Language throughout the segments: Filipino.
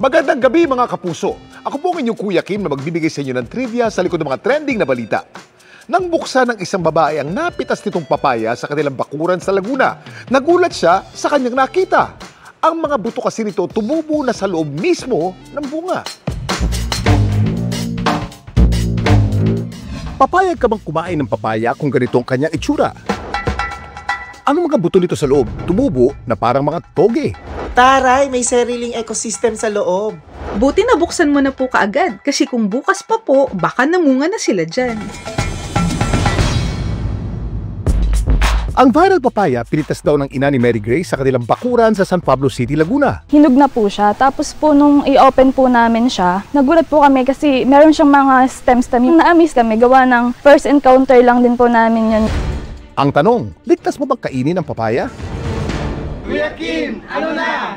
Magandang gabi mga kapuso. Ako po ang inyong Kuya Kim na magbibigay sa inyo ng trivia sa likod ng mga trending na balita. Nang buksan ng isang babae ang napitas nitong papaya sa kanilang bakuran sa Laguna, nagulat siya sa kanyang nakita. Ang mga buto kasi nito tumubo na sa loob mismo ng bunga. Papayag ka bang kumain ng papaya kung ganito ang kanyang itsura? Ang mga buto nito sa loob tumubo na parang mga toge. Taray, may sariling ecosystem sa loob. Buti na buksan mo na po kaagad kasi kung bukas pa po, baka namunga na sila dyan. Ang viral papaya pinitas daw ng ina ni Mary Grace sa kanilang bakuran sa San Pablo City, Laguna. Hinog na po siya. Tapos po nung i-open po namin siya, nagulat po kami kasi meron siyang mga stem-stem. Yung na-amaze kami, gawa ng first encounter lang din po namin yun. Ang tanong, ligtas mo bang kainin ang papaya? Kuya Kim, ano na?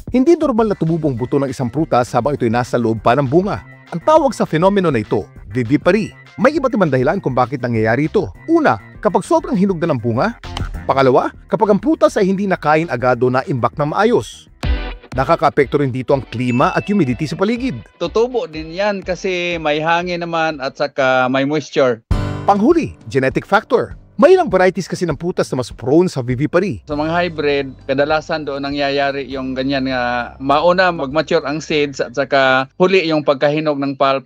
Hindi normal na tumubong buto ng isang prutas habang ito'y nasa loob pa ng bunga. Ang tawag sa fenomeno na ito, vivipary. May iba't ibang dahilan kung bakit nangyayari ito. Una, kapag sobrang hinog na ng bunga. Pangalawa, kapag ang prutas ay hindi nakain agad o naimbak na maayos. Nakaka-apekto rin dito ang klima at humidity sa paligid. Tutubo din yan kasi may hangin naman at saka may moisture. Panghuli, genetic factor. May ilang varieties kasi ng prutas na mas prone sa vivipary. Sa mga hybrid, kadalasan doon nangyayari yung ganyan nga mauna mag-mature ang seeds at saka huli yung pagkahinog ng pulp.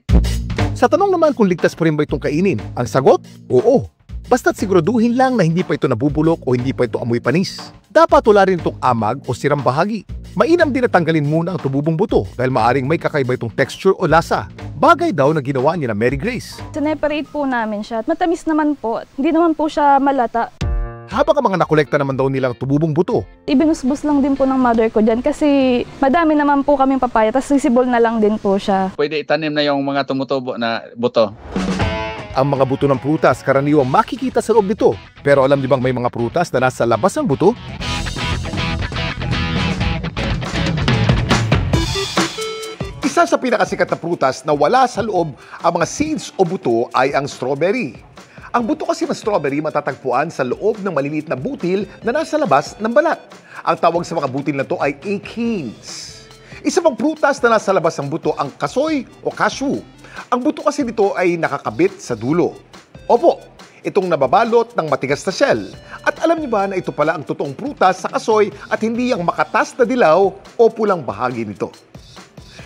Sa tanong naman kung ligtas pa rin ba itong kainin, ang sagot, oo. Basta't siguraduhin lang na hindi pa ito nabubulok o hindi pa ito amoy panis. Dapat wala rin itong amag o sirang bahagi. Mainam din na tanggalin muna ang tububong buto dahil maaring may kakaiba itong texture o lasa. Bagay daw na ginawa niya na Mary Grace. Sineparate po namin siya. Matamis naman po. Hindi naman po siya malata. Habang ang mga nakolekta naman daw nilang tububong buto. Ibinusbus lang din po ng mother ko dyan kasi madami naman po kaming papaya tapos visible na lang din po siya. Pwede itanim na yung mga tumutubo na buto. Ang mga buto ng prutas karaniwang makikita sa loob nito. Pero alam niyo bang may mga prutas na nasa labas ng buto? Isa sa pinakasikat na prutas na wala sa loob ang mga seeds o buto ay ang strawberry. Ang buto kasi ng strawberry matatagpuan sa loob ng maliliit na butil na nasa labas ng balat. Ang tawag sa mga butil na to ay achenes. Isa pang prutas na nasa labas ng buto ang kasoy o cashew. Ang buto kasi nito ay nakakabit sa dulo. Opo, itong nababalot ng matigas na shell. At alam niyo ba na ito pala ang totoong prutas sa kasoy at hindi ang makatas na dilaw o pulang bahagi nito?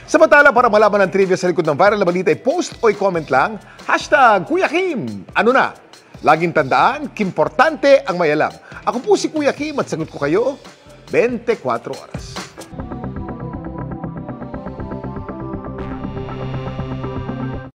Samantala, para malaman ang trivia sa likod ng viral na balita, post o comment lang, #Kuya Kim. Ano na? Laging tandaan, kimportante ang may alam. Ako po si Kuya Kim at sagot ko kayo 24 oras.